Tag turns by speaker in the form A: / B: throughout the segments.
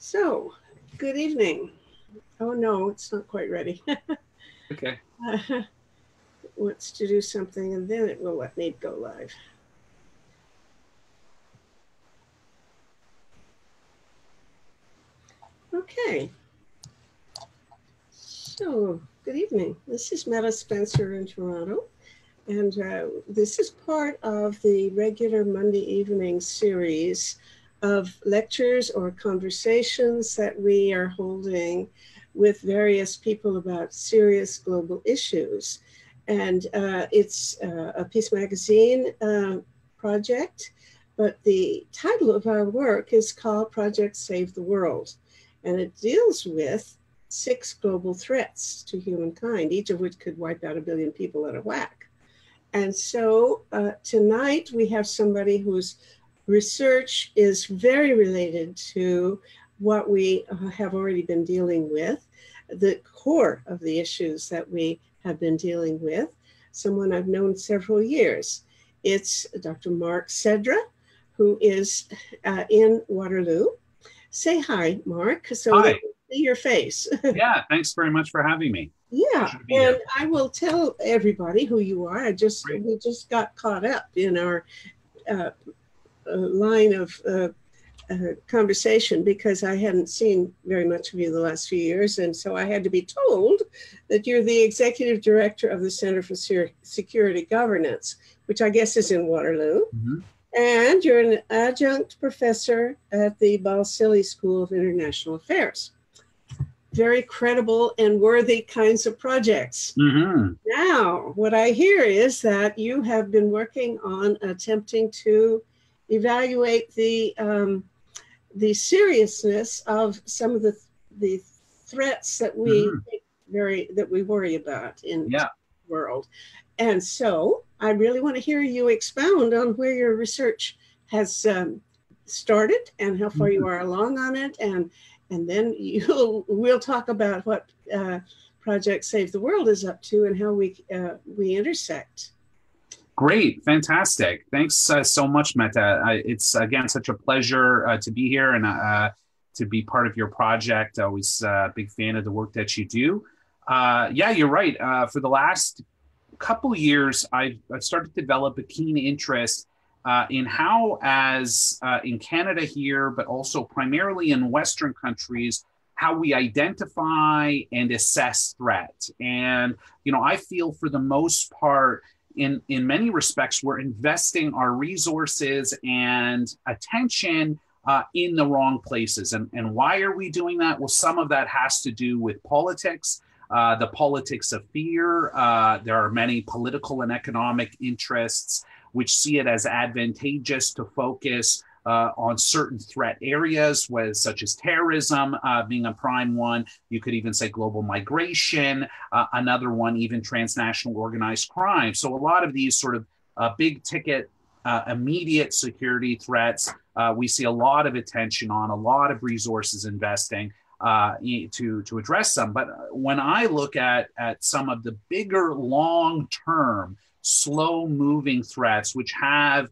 A: So, good evening. Oh no, it's not quite ready.
B: Okay.
A: Wants to do something and then it will let me go live. Okay. So, good evening. This is Metta Spencer in Toronto, and this is part of the regular Monday evening series of lectures or conversations that we are holding with various people about serious global issues. And it's a Peace Magazine project, but the title of our work is called Project Save the World. And it deals with 6 global threats to humankind, each of which could wipe out 1 billion people at a whack. And so tonight we have somebody whose research is very related to what we have already been dealing with, the core of the issues that we have been dealing with, someone I've known several years. It's Dr. Mark Sedra, who is in Waterloo. Say hi, Mark, so
B: Hi.
A: they can see your face.
B: Yeah, thanks very much for having me.
A: Yeah, and I will tell everybody who you are. We just got caught up in our line of conversation because I hadn't seen very much of you the last few years, and so I had to be told that you're the executive director of the Center for Security Governance, which I guess is in Waterloo.
B: Mm-hmm.
A: And you're an adjunct professor at the Balsillie School of International Affairs. Very credible and worthy kinds of projects.
B: Mm-hmm.
A: Now, what I hear is that you have been working on attempting to evaluate the seriousness of some of the threats that we that we worry about in the world. And so I really want to hear you expound on where your research has started and how far you are along on it, and then we'll talk about what Project Save the World is up to and how we intersect.
B: Great, fantastic. Thanks so much, Metta. It's again such a pleasure to be here and to be part of your project. Always a big fan of the work that you do. Yeah, you're right. For the last couple of years, I've started to develop a keen interest in how, as in Canada here, but also primarily in Western countries, how we identify and assess threat. And, I feel for the most part, in many respects, we're investing our resources and attention in the wrong places. And why are we doing that? Well, some of that has to do with politics. The politics of fear. There are many political and economic interests which see it as advantageous to focus on certain threat areas, such as terrorism being a prime one. You could even say global migration, another one, even transnational organized crime. So a lot of these sort of big ticket, immediate security threats, we see a lot of attention on, a lot of resources investing to address them. But when I look at some of the bigger long-term, slow-moving threats, which have,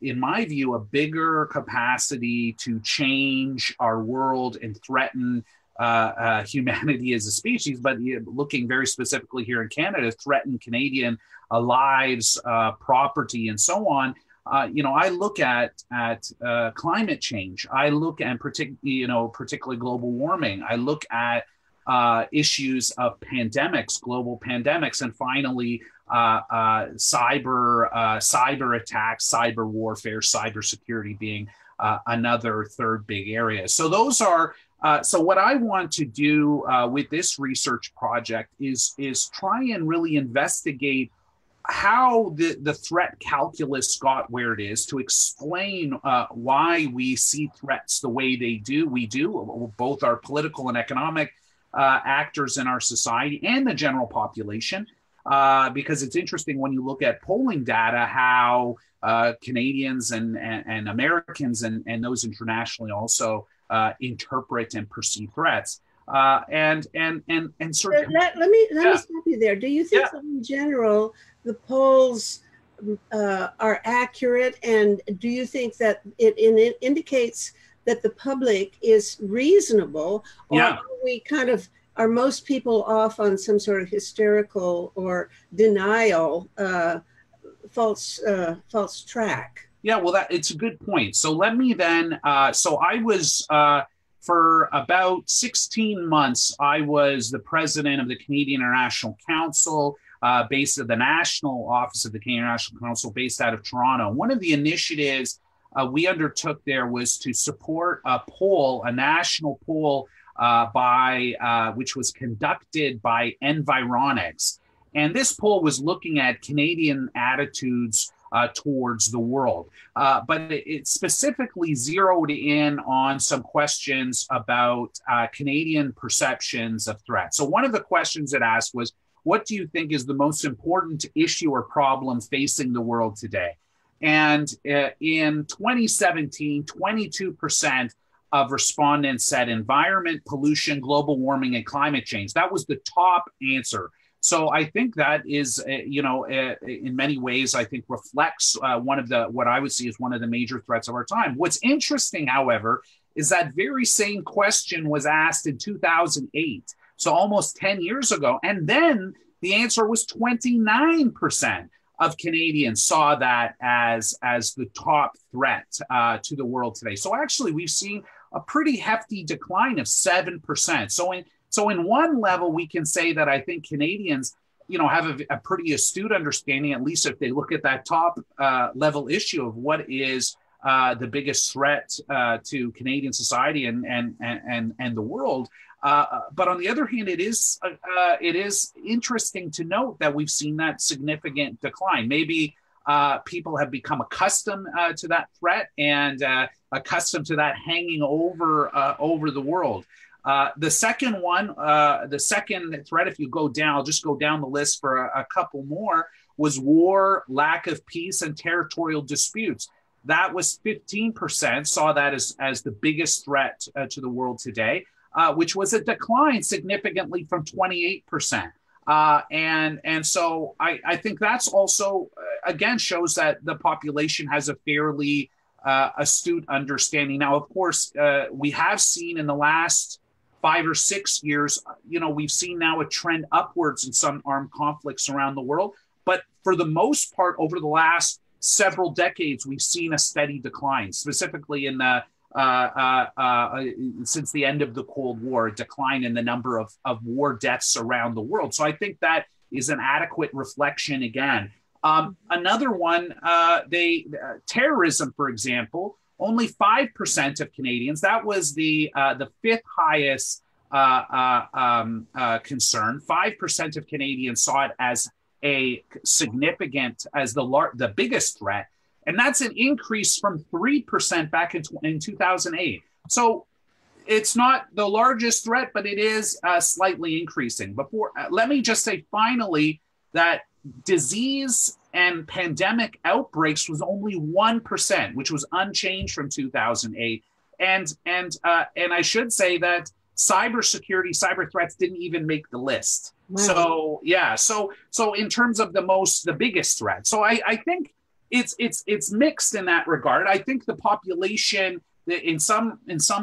B: in my view, a bigger capacity to change our world and threaten humanity as a species, but looking very specifically here in Canada, threaten Canadian lives, property, and so on. I look at climate change. I look at particularly global warming. I look at issues of pandemics, global pandemics, and finally cyber attacks, cyber warfare, cybersecurity being another third big area. So those are. So what I want to do with this research project is try and really investigate how the threat calculus got where it is, to explain why we see threats the way we do, both our political and economic actors in our society and the general population, because it's interesting when you look at polling data, how Canadians and Americans and those internationally also interpret and perceive threats. And sort of
A: let me stop you there. Do you think that in general the polls are accurate, and do you think that it indicates that the public is reasonable, or
B: Yeah.
A: are we kind of, are most people off on some sort of hysterical or denial, false track?
B: Yeah, well, it's a good point. So let me then. So I was for about 16 months. I was the president of the Canadian International Council, based at the national office of the Canadian International Council, based out of Toronto. One of the initiatives we undertook there was to support a poll, a national poll, which was conducted by Environics, and this poll was looking at Canadian attitudes towards the world. But it specifically zeroed in on some questions about Canadian perceptions of threats. So one of the questions it asked was, what do you think is the most important issue or problem facing the world today? And in 2017, 22% of respondents said environment, pollution, global warming, and climate change. That was the top answer. So I think that is, in many ways, I think reflects what I would see as one of the major threats of our time. What's interesting, however, is that very same question was asked in 2008, so almost 10 years ago. And then the answer was 29% of Canadians saw that as the top threat to the world today. So actually, we've seen a pretty hefty decline of 7%. So in one level, we can say that I think Canadians, have a pretty astute understanding, at least if they look at that top level issue of what is the biggest threat to Canadian society and the world. But on the other hand, it is interesting to note that we've seen that significant decline. Maybe people have become accustomed to that threat and accustomed to that hanging over the world. The second threat, if you go down, I'll just go down the list for a couple more, was war, lack of peace, and territorial disputes. That was 15%, saw that as the biggest threat to the world today, which was a decline significantly from 28%. And so I think that's also, again, shows that the population has a fairly astute understanding. Now, of course, we have seen in the last 5 or 6 years, we've seen now a trend upwards in some armed conflicts around the world. But for the most part, over the last several decades, we've seen a steady decline, specifically in the since the end of the Cold War, a decline in the number of war deaths around the world. So I think that is an adequate reflection again. Another one, terrorism, for example, only 5% of Canadians, that was the fifth highest concern. 5% of Canadians saw it as a significant, as the biggest threat. And that's an increase from 3% back in 2008. So it's not the largest threat, but it is slightly increasing. Let me just say finally that disease and pandemic outbreaks was only 1%, which was unchanged from 2008. And I should say that cybersecurity, cyber threats didn't even make the list. Wow. So yeah, so in terms of the biggest threat. So I think it's mixed in that regard. I think the population in some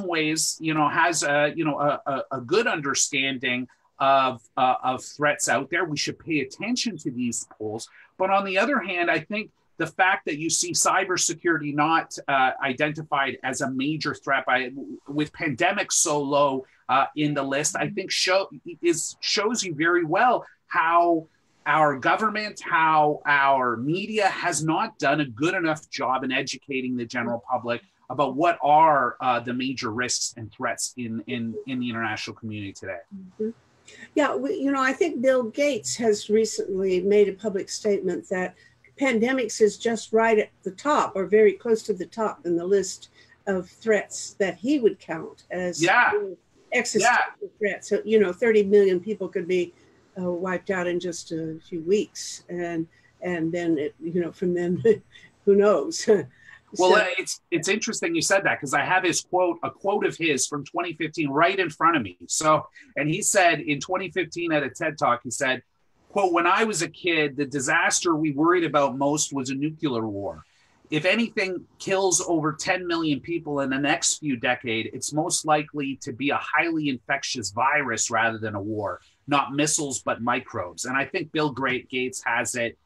B: ways, has a good understanding of threats out there. We should pay attention to these polls. But on the other hand, I think the fact that you see cybersecurity not identified as a major threat with pandemics so low in the list, I think shows you very well how our government, how our media has not done a good enough job in educating the general public about what are the major risks and threats in the international community today.
A: Mm-hmm. Yeah, I think Bill Gates has recently made a public statement that pandemics is just right at the top or very close to the top in the list of threats that he would count as existential threats. So, 30 million people could be wiped out in just a few weeks. And then, from then, who knows?
B: Well, it's interesting you said that because I have a quote of his from 2015 right in front of me. So, and he said in 2015 at a TED Talk, he said, quote, "When I was a kid, the disaster we worried about most was a nuclear war. if anything kills over 10 million people in the next few decades, it's most likely to be a highly infectious virus rather than a war, not missiles, but microbes. And I think Bill Gates has it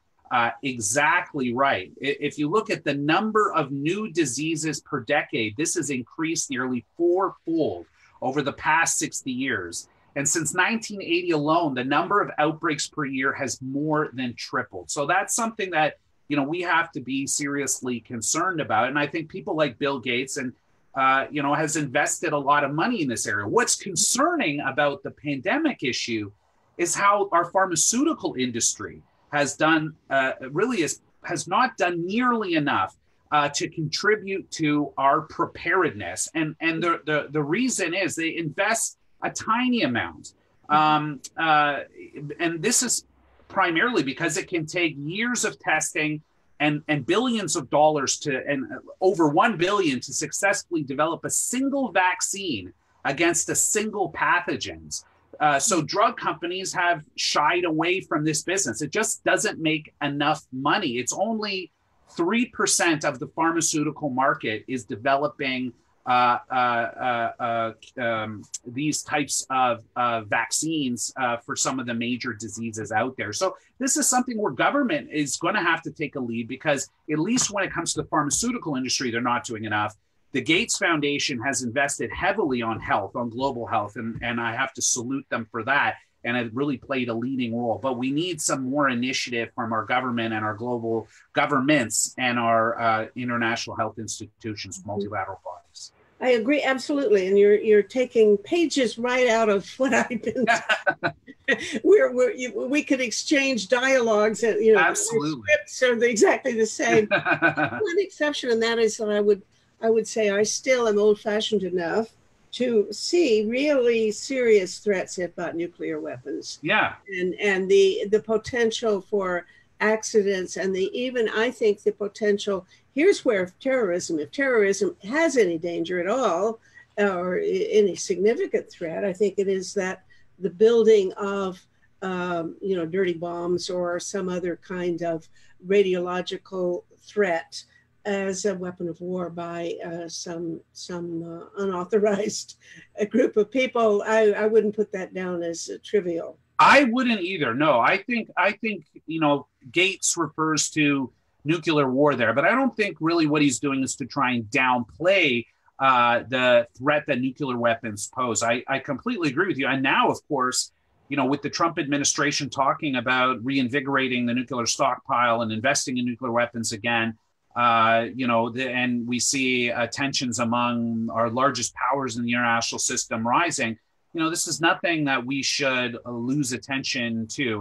B: exactly right. If you look at the number of new diseases per decade, this has increased nearly fourfold over the past 60 years. And since 1980 alone, the number of outbreaks per year has more than tripled. So that's something that we have to be seriously concerned about. And I think people like Bill Gates and, has invested a lot of money in this area. What's concerning about the pandemic issue is how our pharmaceutical industry has done, has not done nearly enough to contribute to our preparedness. And the reason is they invest a tiny amount. And this is primarily because it can take years of testing and billions of dollars and over 1 billion to successfully develop a single vaccine against a single pathogens. So drug companies have shied away from this business. It just doesn't make enough money. It's only 3% of the pharmaceutical market is developing these types of vaccines for some of the major diseases out there. So this is something where government is going to have to take a lead, because at least when it comes to the pharmaceutical industry, they're not doing enough. The Gates Foundation has invested heavily on health, on global health, and I have to salute them for that. And it really played a leading role. But we need some more initiative from our government and our global governments and our international health institutions, multilateral bodies.
A: I agree absolutely, and you're taking pages right out of what I've been. We could exchange dialogues, and
B: absolutely,
A: scripts are exactly the same. One exception, and that is that I would say I still am old-fashioned enough to see really serious threats about nuclear weapons.
B: Yeah,
A: and the potential for accidents, and I think the potential. Here's where if terrorism has any danger at all, or any significant threat, I think it is that the building of, dirty bombs or some other kind of radiological threat as a weapon of war by some unauthorized group of people. I wouldn't put that down as trivial.
B: I wouldn't either. No, I think Gates refers to nuclear war there, but I don't think really what he's doing is to try and downplay the threat that nuclear weapons pose. I completely agree with you. And now, of course, with the Trump administration talking about reinvigorating the nuclear stockpile and investing in nuclear weapons again, and we see tensions among our largest powers in the international system rising. This is nothing that we should lose attention to.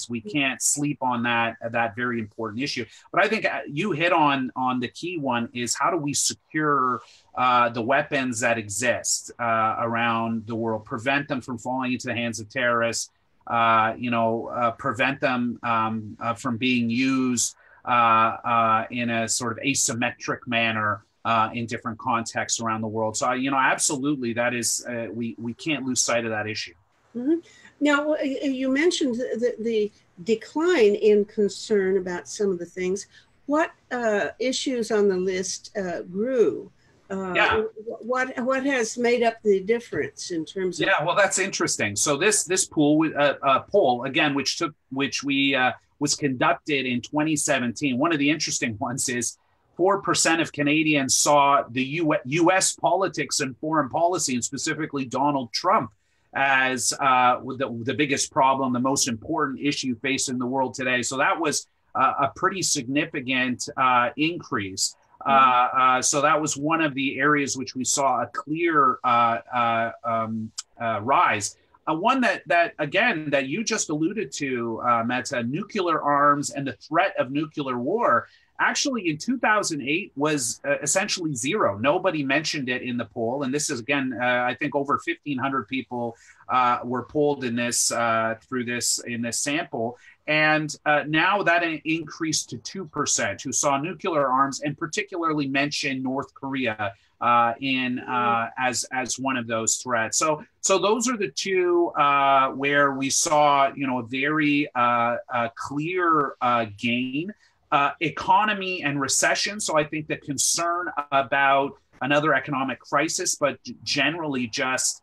B: We can't sleep on that very important issue. But I think you hit on the key one is how do we secure the weapons that exist around the world, prevent them from falling into the hands of terrorists, prevent them from being used in a sort of asymmetric manner in different contexts around the world. So, absolutely, that is, we can't lose sight of that issue.
A: Mm-hmm. Now, you mentioned the decline in concern about some of the things. What issues on the list grew? What has made up the difference in terms of?
B: Yeah, well, that's interesting. So this poll again, which was conducted in 2017. One of the interesting ones is 4% of Canadians saw the U.S. politics and foreign policy, and specifically Donald Trump, as the biggest problem, the most important issue facing the world today. So that was a pretty significant increase. So that was one of the areas which we saw a clear rise. One that you just alluded to, Metta, nuclear arms and the threat of nuclear war, actually in 2008 was essentially zero. Nobody mentioned it in the poll. And this is, again, I think over 1,500 people were polled in this in this sample. And now that increased to 2% who saw nuclear arms, and particularly mentioned North Korea as one of those threats. So those are the two where we saw a very clear gain. economy and recession. So I think the concern about another economic crisis, but generally just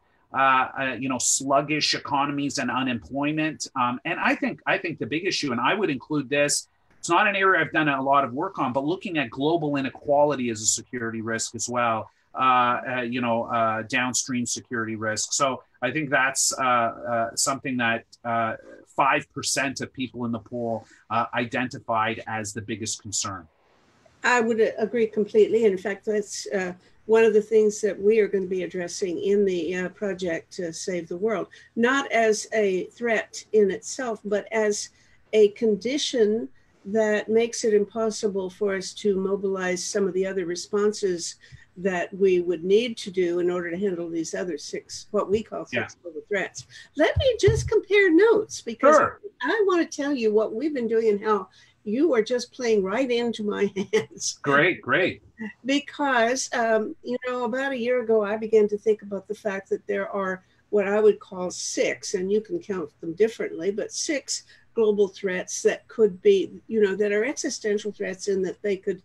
B: sluggish economies and unemployment. And I think the big issue, and I would include this, it's not an area I've done a lot of work on, but looking at global inequality as a security risk as well. Downstream security risk. So I think that's something that 5% of people in the poll identified as the biggest concern.
A: I would agree completely. In fact, that's one of the things that we are going to be addressing in the project to Save the World, not as a threat in itself, but as a condition that makes it impossible for us to mobilize some of the other responses that we would need to do in order to handle these other six, what we call six global threats. Let me just compare notes, because I want to tell you what we've been doing and how you are just playing right into my hands.
B: Great.
A: Because, about a year ago, I began to think about the fact that there are what I would call six, and you can count them differently, but six global threats that could be, that are existential threats in that they could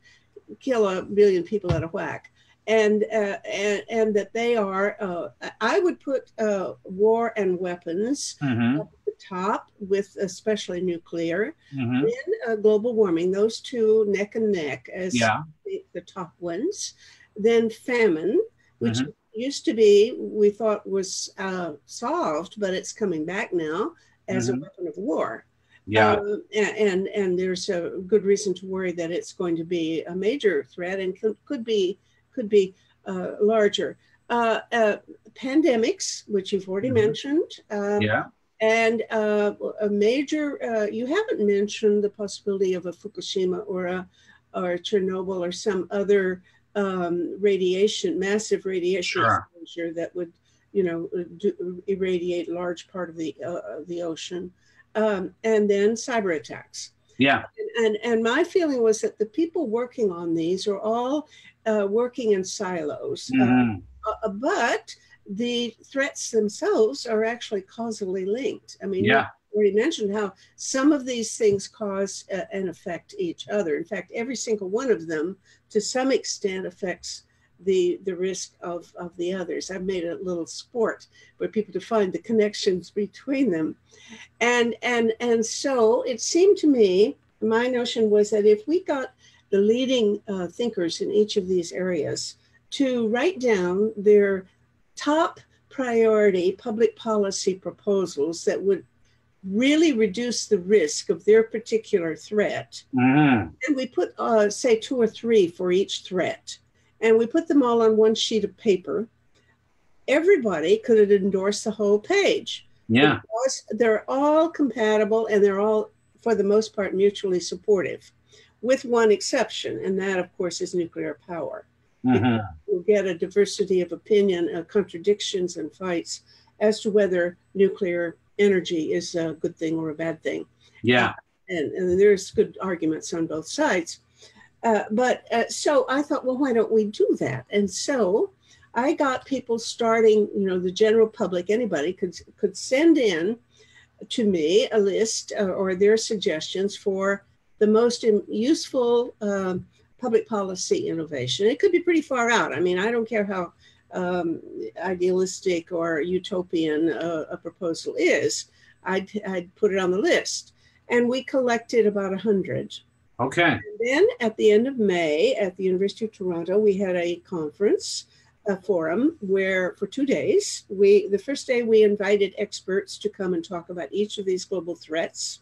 A: kill 1 billion people at a whack. And that they are, I would put war and weapons at the top, with especially nuclear, then global warming, those two neck and neck as the top ones. Then famine, which used to be, we thought was solved, but it's coming back now as a weapon of war. And there's a good reason to worry that it's going to be a major threat and could be larger. Pandemics, which you've already mentioned, and a major. You haven't mentioned the possibility of a Fukushima or Chernobyl or some other massive radiation exposure that would, irradiate large part of the ocean, and then cyber attacks. And my feeling was that the people working on these are all working in silos, but the threats themselves are actually causally linked. I mean, you already mentioned how some of these things cause and affect each other. In fact, every single one of them, to some extent, affects the risk of the others. I've made a little sport where people define the connections between them. And so it seemed to me, my notion was that if we got the leading thinkers in each of these areas to write down their top priority public policy proposals that would really reduce the risk of their particular threat, and we put, say, 2 or 3 for each threat, and we put them all on one sheet of paper, everybody could endorse the whole page. Because they're all compatible and they're all, for the most part, mutually supportive, with one exception, and that, of course, is nuclear power. We'll get a diversity of opinion, contradictions and fights as to whether nuclear energy is a good thing or a bad thing. And there's good arguments on both sides. So I thought, well, why don't we do that? And so I got people starting, the general public, anybody could send in to me a list or their suggestions for the most useful public policy innovation. It could be pretty far out. I mean, I don't care how idealistic or utopian a proposal is. I'd put it on the list. And we collected about 100.
B: Okay.
A: And then at the end of May at the University of Toronto, we had a conference, a forum, where for 2 days, the first day we invited experts to come and talk about each of these global threats,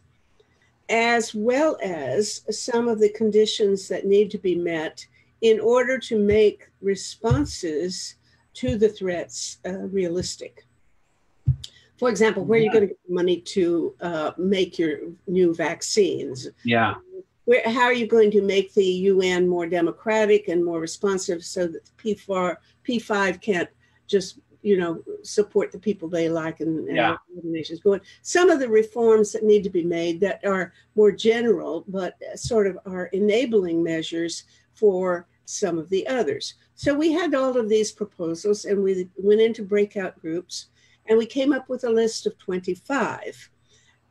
A: as well as some of the conditions that need to be met in order to make responses to the threats realistic. For example, where are you going to get money to make your new vaccines? How are you going to make the UN more democratic and more responsive so that P5 can't just, support the people they like and the nations going? Some of the reforms that need to be made that are more general, but sort of are enabling measures for some of the others. So we had all of these proposals and we went into breakout groups and we came up with a list of 25,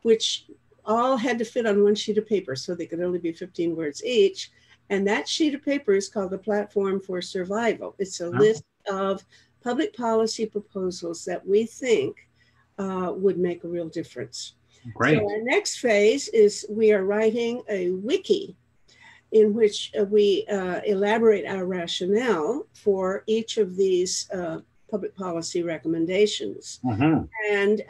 A: which all had to fit on one sheet of paper, so they could only be 15 words each. And that sheet of paper is called the Platform for Survival. It's a list of public policy proposals that we think would make a real difference.
B: Great.
A: So our next phase is we are writing a wiki in which we elaborate our rationale for each of these public policy recommendations. And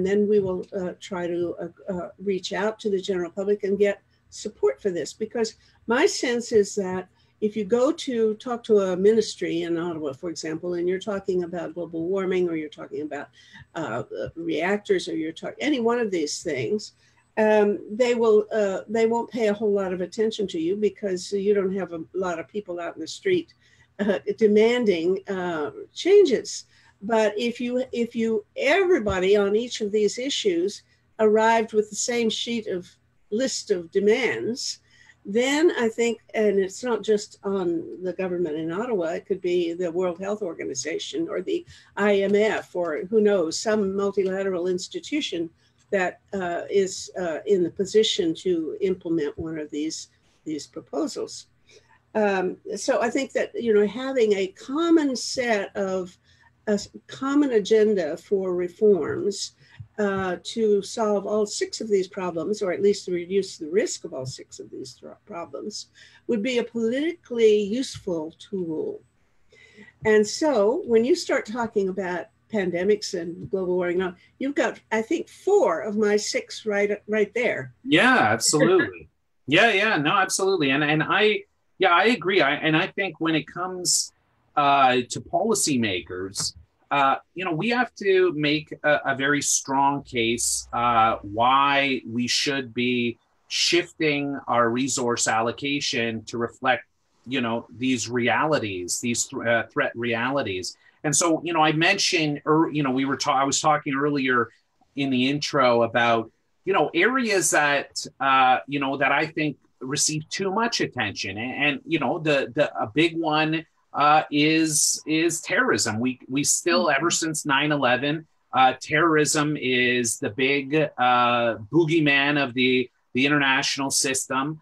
A: then we will try to reach out to the general public and get support for this, because my sense is that if you go to talk to a ministry in Ottawa, for example, and you're talking about global warming, or you're talking about reactors, or you're talking any one of these things, they won't pay a whole lot of attention to you, because you don't have a lot of people out in the street demanding changes. But if everybody on each of these issues arrived with the same list of demands, then I think, and it's not just on the government in Ottawa, it could be the World Health Organization or the IMF, or who knows, some multilateral institution that is in the position to implement one of these proposals. So I think that, having a common set of a common agenda for reforms to solve all 6 of these problems, or at least to reduce the risk of all 6 of these problems, would be a politically useful tool. And so when you start talking about pandemics and global warming, you've got, I think, 4 of my 6 right there.
B: Yeah, absolutely. No, absolutely. And I agree. And I think when it comes to policymakers, we have to make a very strong case why we should be shifting our resource allocation to reflect, these realities, these threat realities. And so, I mentioned, I was talking earlier in the intro about, areas that, that I think receive too much attention. And a big one is terrorism. We still, ever since 9/11, terrorism is the big boogeyman of the international system.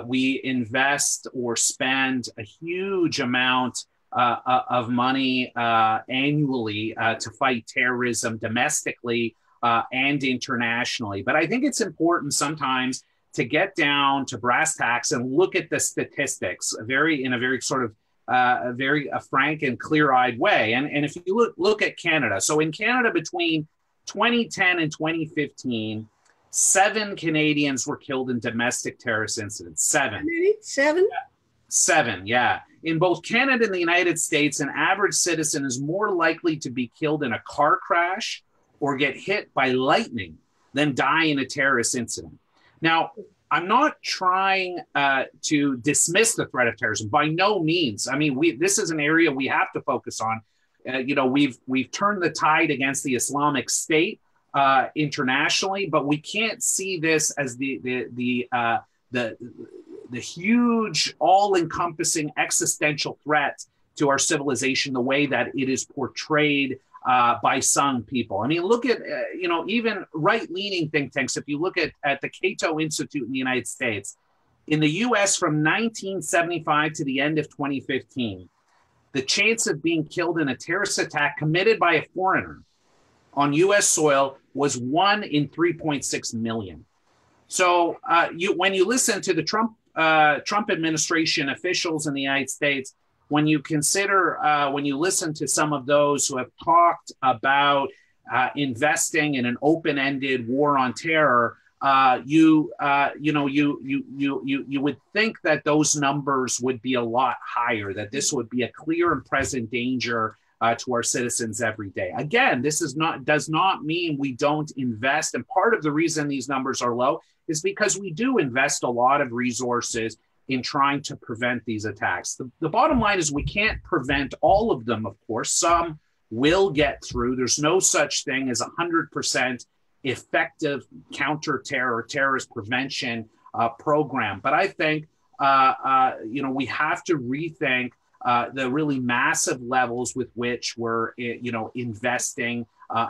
B: We invest or spend a huge amount of money annually to fight terrorism domestically and internationally. But I think it's important sometimes to get down to brass tacks and look at the statistics in a very sort of a very frank and clear-eyed way. And if you look at Canada, so in Canada between 2010 and 2015, 7 Canadians were killed in domestic terrorist incidents. 7.
A: 7?
B: 7, yeah. In both Canada and the United States, an average citizen is more likely to be killed in a car crash or get hit by lightning than die in a terrorist incident. Now, I'm not trying to dismiss the threat of terrorism, by no means. I mean, this is an area we have to focus on. We've turned the tide against the Islamic State internationally, but we can't see this as the huge, all-encompassing existential threat to our civilization, the way that it is portrayed by some people. I mean, look at, even right-leaning think tanks. If you look at the Cato Institute in the United States, in the US from 1975 to the end of 2015, the chance of being killed in a terrorist attack committed by a foreigner on US soil was 1 in 3.6 million. So when you listen to the Trump administration officials in the United States, when you consider, when you listen to some of those who have talked about investing in an open-ended war on terror, you would think that those numbers would be a lot higher, that this would be a clear and present danger to our citizens every day. Again, this does not mean we don't invest. And part of the reason these numbers are low is because we do invest a lot of resources in trying to prevent these attacks. The bottom line is we can't prevent all of them, of course. Some will get through. There's no such thing as 100% effective terrorist prevention program. But I think, we have to rethink the really massive levels with which we're, investing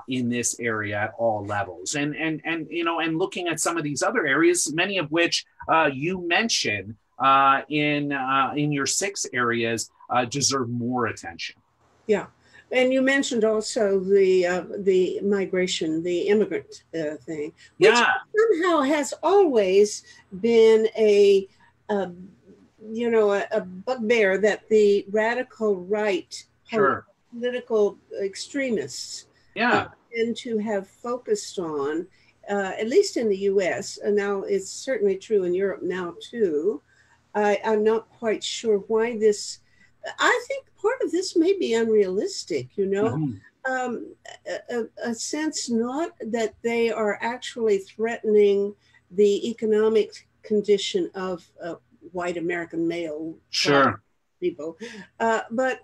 B: in this area at all levels, and looking at some of these other areas, many of which you mentioned in your 6 areas, deserve more attention.
A: Yeah. And you mentioned also the migration, the immigrant thing, which somehow has always been a bugbear that the radical right political extremists tend to have focused on, at least in the U.S. And now it's certainly true in Europe now too. I'm not quite sure why this. I think part of this may be unrealistic, a sense not that they are actually threatening the economic condition of white American male people, but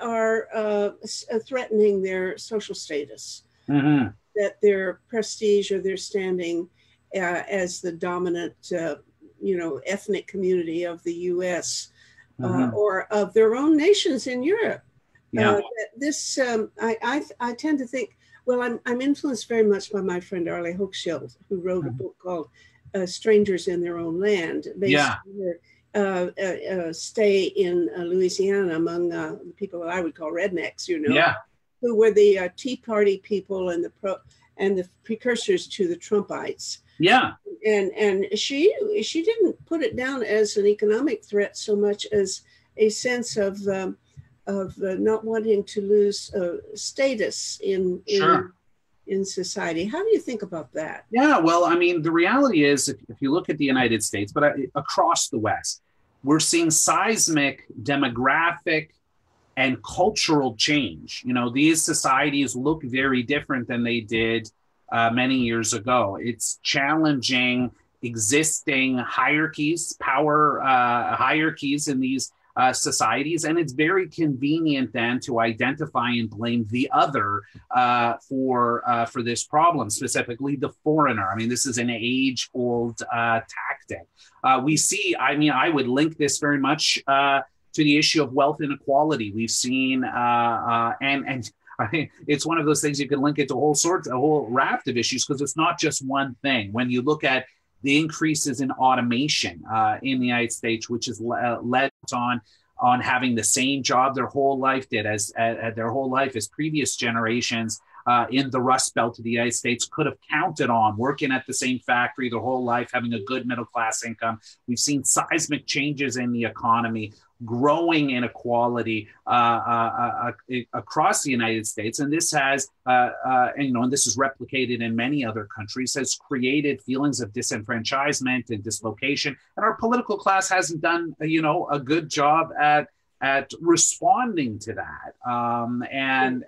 A: are threatening their social status, that their prestige or their standing as the dominant, ethnic community of the U.S. Or of their own nations in Europe. I tend to think, well, I'm influenced very much by my friend Arlie Hochschild, who wrote a book called Strangers in Their Own Land, based on her stay in Louisiana among the people that I would call rednecks, who were the Tea Party people and the precursors to the Trumpites. And she didn't put it down as an economic threat so much as a sense of not wanting to lose status in society. How do you think about that?
B: Yeah, well, I mean, the reality is, if you look at the United States, but across the West, we're seeing seismic demographic and cultural change. These societies look very different than they did many years ago. It's challenging existing hierarchies, power hierarchies in these societies, and it's very convenient then to identify and blame the other for this problem, specifically the foreigner. I mean, this is an age-old tactic. We see. I mean, I would link this very much to the issue of wealth inequality. We've seen and I think it's one of those things you can link it to a whole raft of issues, because it's not just one thing. When you look at the increases in automation in the United States, which is led on having the same job their whole life as previous generations in the Rust Belt of the United States could have counted on, working at the same factory their whole life, having a good middle class income. We've seen seismic changes in the economy, growing inequality across the United States, and this has, and this is replicated in many other countries, has created feelings of disenfranchisement and dislocation. And our political class hasn't done, a good job at responding to that, and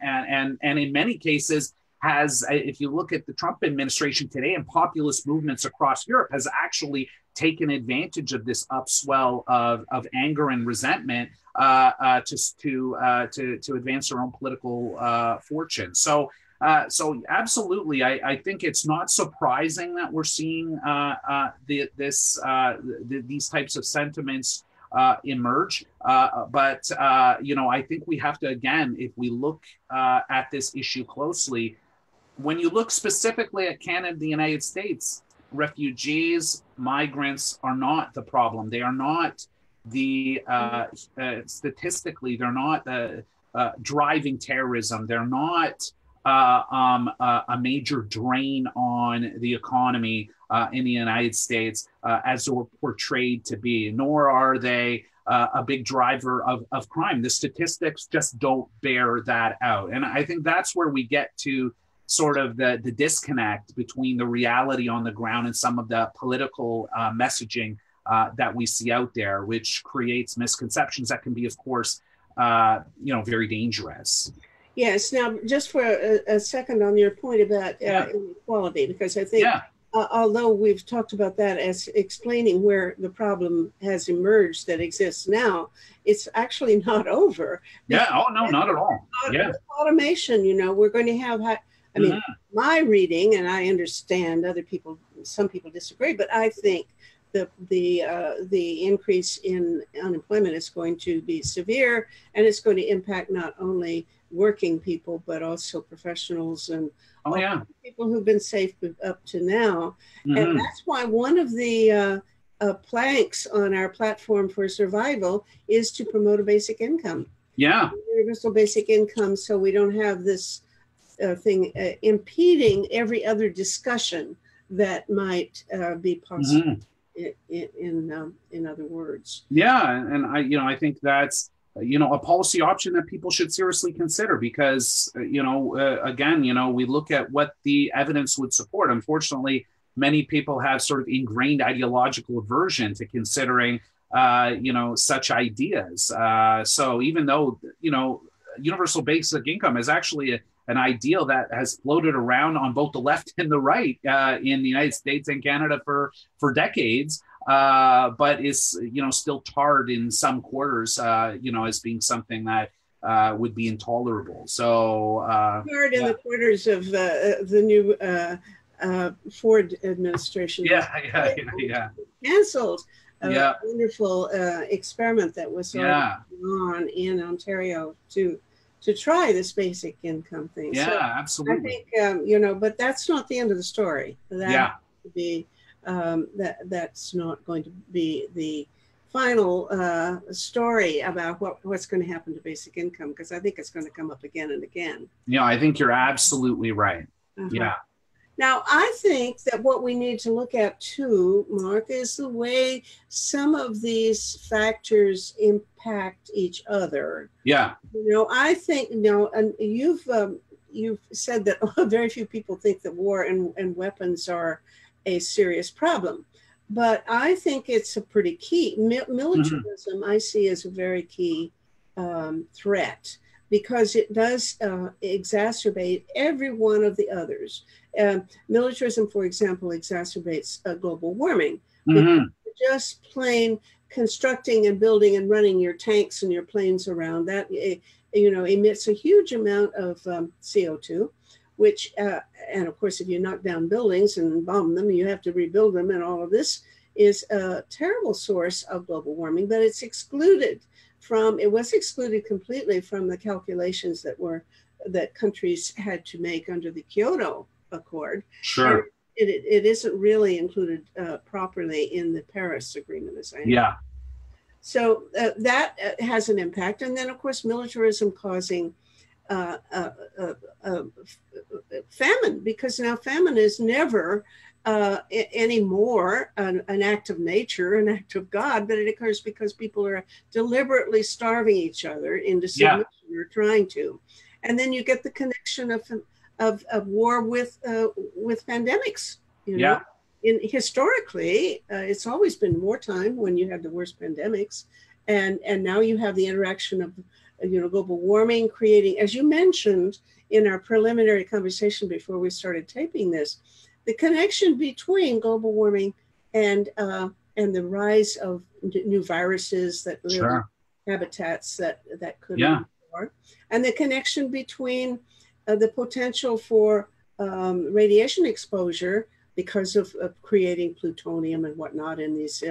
B: in many cases has, if you look at the Trump administration today and populist movements across Europe, has actually taken advantage of this upswell of anger and resentment to advance their own political fortune. So absolutely, I think it's not surprising that we're seeing these types of sentiments emerge. But I think we have to, again, if we look at this issue closely, when you look specifically at Canada and the United States, refugees, migrants are not the problem. They are not statistically, they're not driving terrorism. They're not a major drain on the economy in the United States as they're portrayed to be, nor are they a big driver of crime. The statistics just don't bear that out. And I think that's where we get to sort of the disconnect between the reality on the ground and some of the political messaging that we see out there, which creates misconceptions that can be, of course, very dangerous.
A: Yes. Now, just for a second on your point about inequality, because I think although we've talked about that as explaining where the problem has emerged that exists now, it's actually not over.
B: Yeah. Oh, no, not at all.
A: With automation, we're going to have... I mean, my reading, and I understand some people disagree, but I think the increase in unemployment is going to be severe, and it's going to impact not only working people but also professionals and people who've been safe up to now. And that's why one of the planks on our platform for survival is to promote a basic income.
B: Yeah.
A: Universal basic income, so we don't have this thing impeding every other discussion that might be possible. In other words.
B: Yeah, and I think that's a policy option that people should seriously consider, because again, we look at what the evidence would support. Unfortunately, many people have sort of ingrained ideological aversion to considering such ideas. So even though universal basic income is actually an ideal that has floated around on both the left and the right in the United States and Canada for decades, but is still tarred in some quarters, as being something that would be intolerable. So
A: tarred in the quarters of the new Ford administration.
B: Yeah.
A: Canceled a wonderful experiment that was on in Ontario to try this basic income thing.
B: Yeah,
A: so
B: absolutely.
A: I think, but that's not the end of the story. That's not going to be the final story about what's going to happen to basic income, because I think it's going to come up again and again.
B: Yeah, I think you're absolutely right. Yeah.
A: Now, I think that what we need to look at too, Mark, is the way some of these factors impact each other.
B: Yeah.
A: I think, and you've said that very few people think that war and weapons are a serious problem. But I think it's a pretty key. Militarism, I see as a very key threat, because it does exacerbate every one of the others. Militarism, for example, exacerbates global warming. Just plain constructing and building and running your tanks and your planes around, that emits a huge amount of CO2, which, and of course, if you knock down buildings and bomb them, you have to rebuild them, and all of this is a terrible source of global warming, but it's excluded it was excluded completely from the calculations that countries had to make under the Kyoto Accord.
B: Sure.
A: It isn't really included properly in the Paris Agreement, as I know.
B: Yeah.
A: So that has an impact. And then, of course, militarism causing famine, because now famine is never anymore an act of nature, an act of God, but it occurs because people are deliberately starving each other into submission or trying to. And then you get the connection of war with pandemics. Historically, it's always been wartime when you have the worst pandemics, and now you have the interaction of global warming creating, as you mentioned in our preliminary conversation before we started taping this, the connection between global warming and the rise of new viruses that live in habitats that could be war, and the connection between the potential for radiation exposure because of creating plutonium and whatnot in these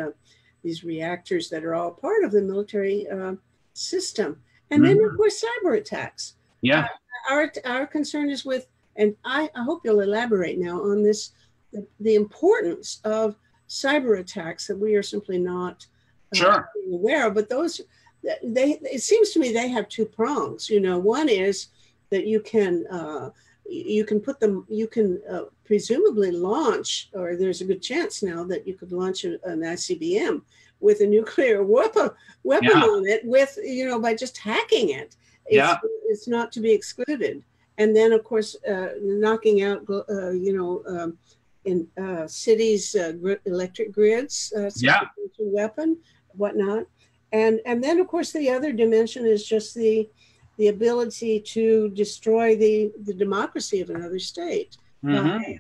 A: reactors that are all part of the military system. And then, of course, cyber attacks.
B: Yeah.
A: Our concern is with, and I hope you'll elaborate now on this, the importance of cyber attacks that we are simply not aware of. But those, it seems to me they have two prongs. One is that you can presumably launch, or there's a good chance now that you could launch an ICBM with a nuclear weapon on it, with by just hacking it. It's not to be excluded. And then, of course, knocking out in cities electric grids, a weapon, whatnot. And then, of course, the other dimension is just the ability to destroy the democracy of another state, by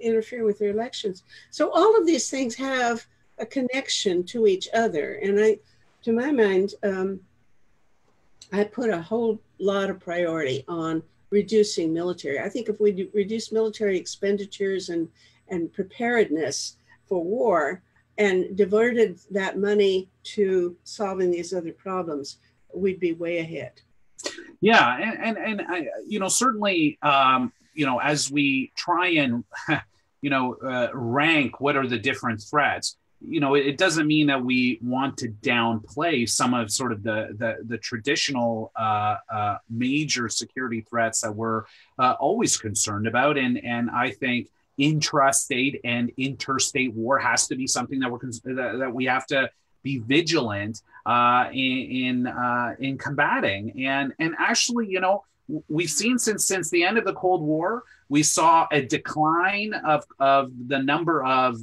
A: interfere with their elections. So all of these things have a connection to each other. And to my mind, I put a whole lot of priority on reducing military. I think if we reduce military expenditures and preparedness for war, and diverted that money to solving these other problems, we'd be way ahead.
B: Yeah, and I, certainly, as we try and, rank what are the different threats, it doesn't mean that we want to downplay some of sort of the traditional major security threats that we're always concerned about, and I think intrastate and interstate war has to be something that we have to be vigilant in combating. And actually, we've seen since the end of the Cold War, we saw a decline of the number of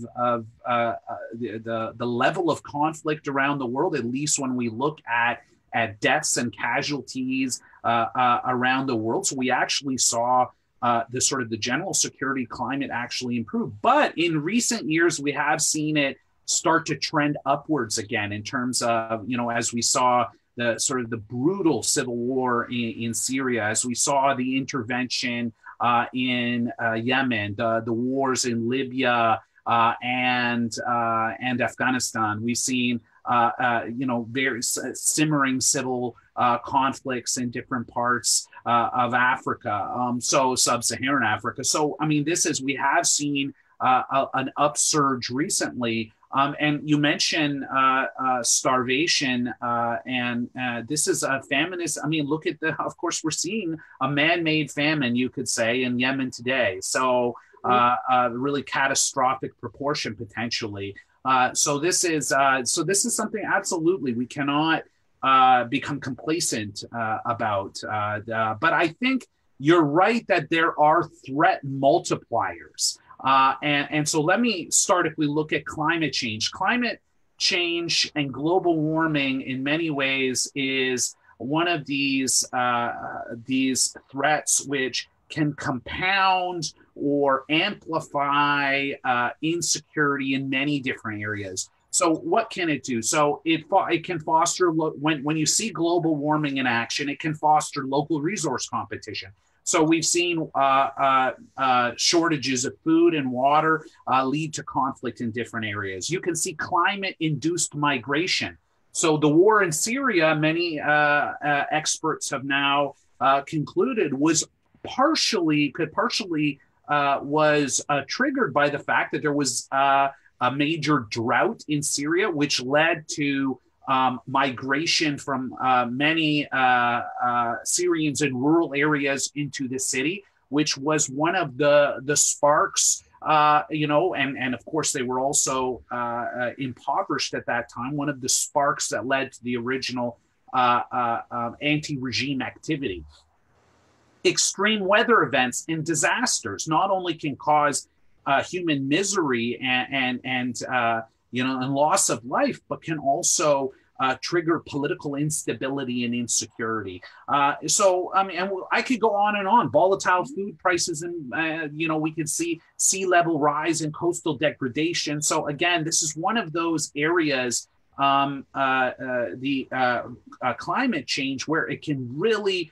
B: the level of conflict around the world, at least when we look at deaths and casualties around the world. So we actually saw the general security climate actually improve. But in recent years, we have seen it start to trend upwards again in terms of, as we saw the brutal civil war in Syria, as we saw the intervention in Yemen, the wars in Libya and Afghanistan. We've seen very simmering civil conflicts in different parts of Africa, so sub-Saharan Africa. So, we have seen an upsurge recently. And you mentioned starvation, and this is a famine. Look at of course, we're seeing a man-made famine, you could say, in Yemen today. So really catastrophic proportion potentially. So this is something absolutely we cannot become complacent about. But I think you're right that there are threat multipliers. And so let me start, if we look at climate change. Climate change and global warming in many ways is one of these threats which can compound or amplify insecurity in many different areas. So what can it do? So it can foster, when you see global warming in action, it can foster local resource competition. So we've seen shortages of food and water lead to conflict in different areas. You can see climate-induced migration. So the war in Syria, many experts have now concluded, was partially triggered by the fact that there was a major drought in Syria, which led to migration from many Syrians in rural areas into the city, which was one of the sparks, and of course they were also impoverished at that time, one of the sparks that led to the original anti-regime activity. Extreme weather events and disasters not only can cause human misery and loss of life, but can also trigger political instability and insecurity. So I could go on and on. Volatile food prices, and we could see sea level rise and coastal degradation. So again, this is one of those areas, climate change, where it can really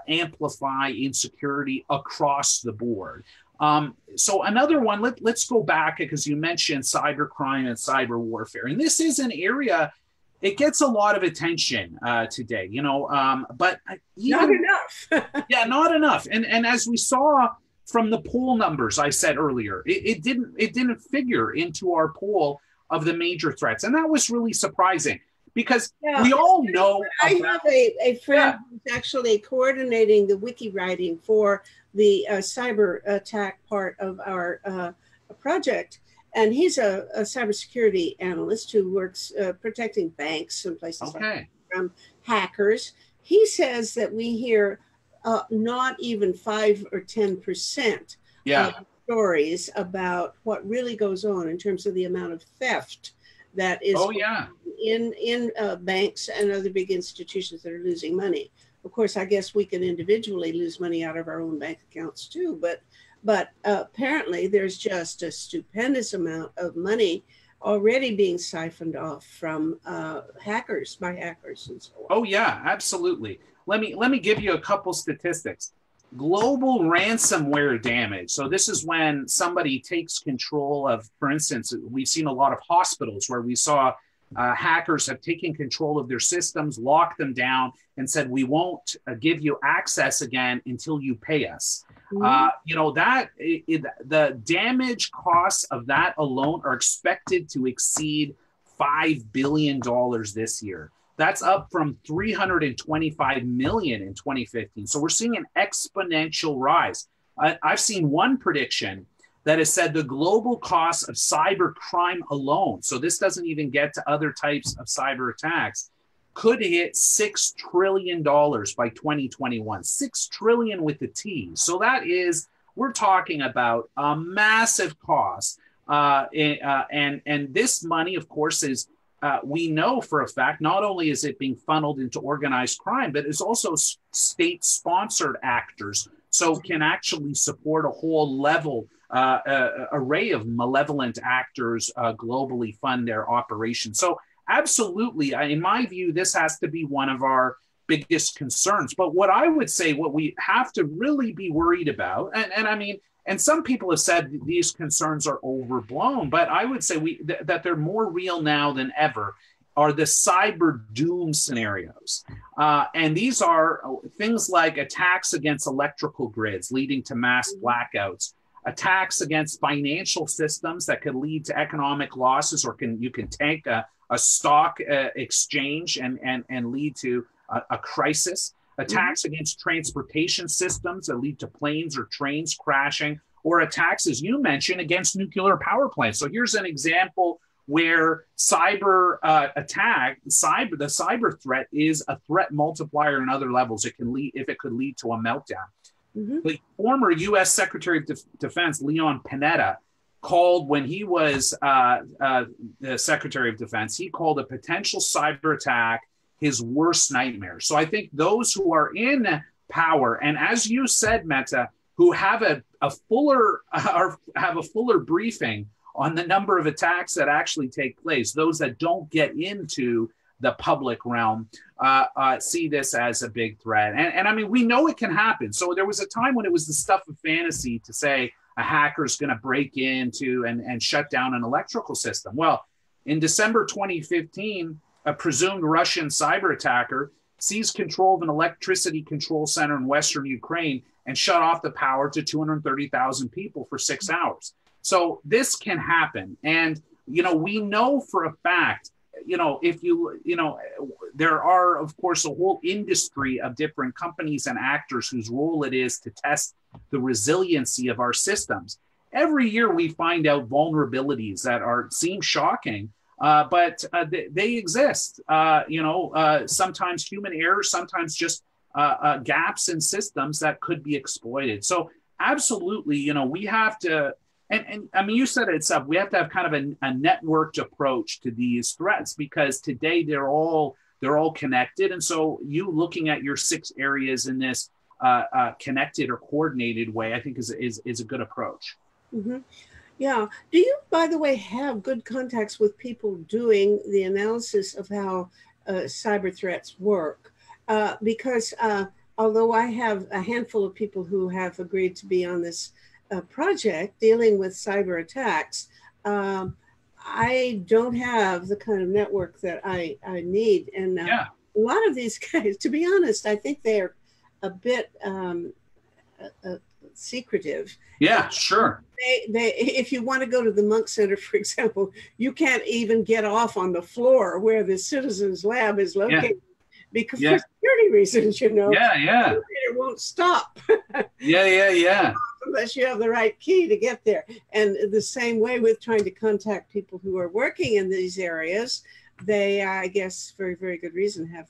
B: amplify insecurity across the board. So another one, let's go back, because you mentioned cybercrime and cyber warfare. And this is an area, it gets a lot of attention today, but
A: not enough.
B: Yeah, not enough. And as we saw from the poll numbers I said earlier, it didn't figure into our poll of the major threats. And that was really surprising, because we all know.
A: I have a friend who's actually coordinating the wiki writing for the cyber attack part of our project. And he's a cybersecurity analyst who works protecting banks and places like that from hackers. He says that we hear not even 5 or 10% of stories about what really goes on in terms of the amount of theft that is in banks and other big institutions that are losing money. Of course, I guess we can individually lose money out of our own bank accounts too, but apparently there's just a stupendous amount of money already being siphoned off from hackers and so on.
B: Oh yeah, absolutely. Let me give you a couple statistics. Global ransomware damage. So this is when somebody takes control of, for instance, we've seen a lot of hospitals where we saw hackers have taken control of their systems, locked them down, and said, we won't give you access again until you pay us. The damage costs of that alone are expected to exceed $5 billion this year. That's up from 325 million in 2015. So we're seeing an exponential rise. I've seen one prediction that has said the global cost of cyber crime alone, so this doesn't even get to other types of cyber attacks, could hit $6 trillion by 2021. 6 trillion with the T. So that is, we're talking about a massive cost. And this money, of course, is, we know for a fact, not only is it being funneled into organized crime, but it's also state-sponsored actors, so can actually support a whole level array of malevolent actors globally fund their operations. So absolutely, in my view, this has to be one of our biggest concerns. But what I would say, what we have to really be worried about, and some people have said these concerns are overblown, but I would say that they're more real now than ever, are the cyber doom scenarios. And these are things like attacks against electrical grids leading to mass blackouts, attacks against financial systems that could lead to economic losses, or you can tank a stock exchange and lead to a crisis. Attacks against transportation systems that lead to planes or trains crashing, or attacks, as you mentioned, against nuclear power plants. So here's an example where cyber the cyber threat is a threat multiplier in other levels. It could lead to a meltdown. The former U.S. Secretary of Defense, Leon Panetta, called, when he was the Secretary of Defense, he called a potential cyber attack his worst nightmare. So I think those who are in power, and as you said, Metta, who have a fuller briefing on the number of attacks that actually take place, those that don't get into the public realm, see this as a big threat. And I mean, we know it can happen. So there was a time when it was the stuff of fantasy to say a hacker's going to break into and shut down an electrical system. Well, in December 2015, a presumed Russian cyber attacker seized control of an electricity control center in Western Ukraine and shut off the power to 230,000 people for 6 hours. So this can happen. And, we know for a fact, there are, of course, a whole industry of different companies and actors whose role it is to test the resiliency of our systems. Every year we find out vulnerabilities that seem shocking, but they exist. Sometimes human errors, sometimes just gaps in systems that could be exploited. So absolutely, we have to, and I mean, you said it up, we have to have kind of a networked approach to these threats, because today they're all connected. And so you looking at your 6 areas in this connected or coordinated way, I think is a good approach.
A: Yeah. Do you, by the way, have good contacts with people doing the analysis of how cyber threats work? Because although I have a handful of people who have agreed to be on this project dealing with cyber attacks, I don't have the kind of network that I need. And a lot of these guys, to be honest, I think they're a bit secretive.
B: Yeah, sure.
A: They, if you want to go to the Monk Center, for example, you can't even get off on the floor where the Citizens Lab is located because for security reasons, the elevator won't stop. Unless you have the right key to get there. And the same way with trying to contact people who are working in these areas, they, I guess, for a very good reason, have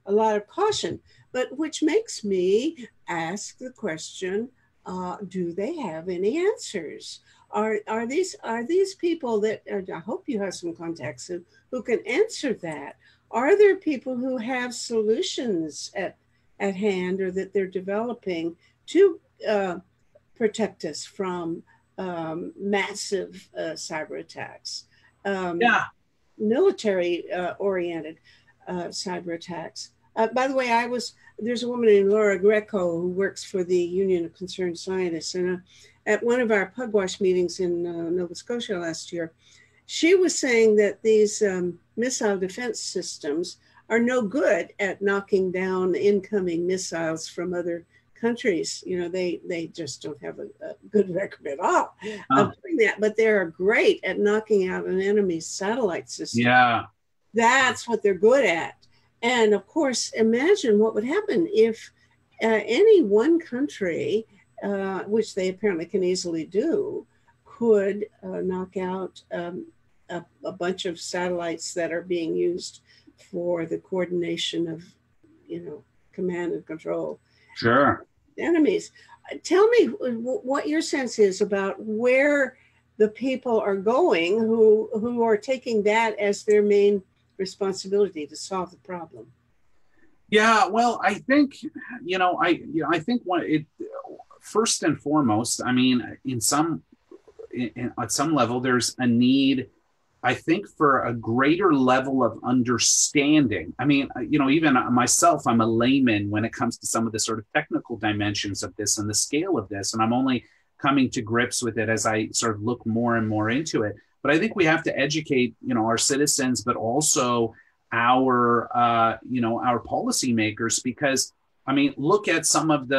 A: a lot of caution. But which makes me ask the question, do they have any answers? Are these people that, I hope you have some contacts who can answer that. Are there people who have solutions at hand, or that they're developing to protect us from massive cyber attacks? Military oriented cyber attacks. By the way, I was there's a woman named Laura Greco who works for the Union of Concerned Scientists. And at one of our Pugwash meetings in Nova Scotia last year, she was saying that these missile defense systems are no good at knocking down incoming missiles from other countries. You know, they just don't have a good record at all of doing that, but they're great at knocking out an enemy's satellite system.
B: Yeah.
A: That's what they're good at. And of course, imagine what would happen if any one country, which they apparently can easily do, could knock out a bunch of satellites that are being used for the coordination of, you know, command and control.
B: Sure.
A: Enemies. Tell me what your sense is about where the people are going who are taking that as their main responsibility to solve the problem.
B: Yeah, well, I think, I think first and foremost, I mean, at some level, there's a need, I think, for a greater level of understanding. I mean, even myself, I'm a layman when it comes to some of the sort of technical dimensions of this and the scale of this, and I'm only coming to grips with it as I sort of look more and more into it. But I think we have to educate, our citizens, but also our policymakers, because I mean, look at some of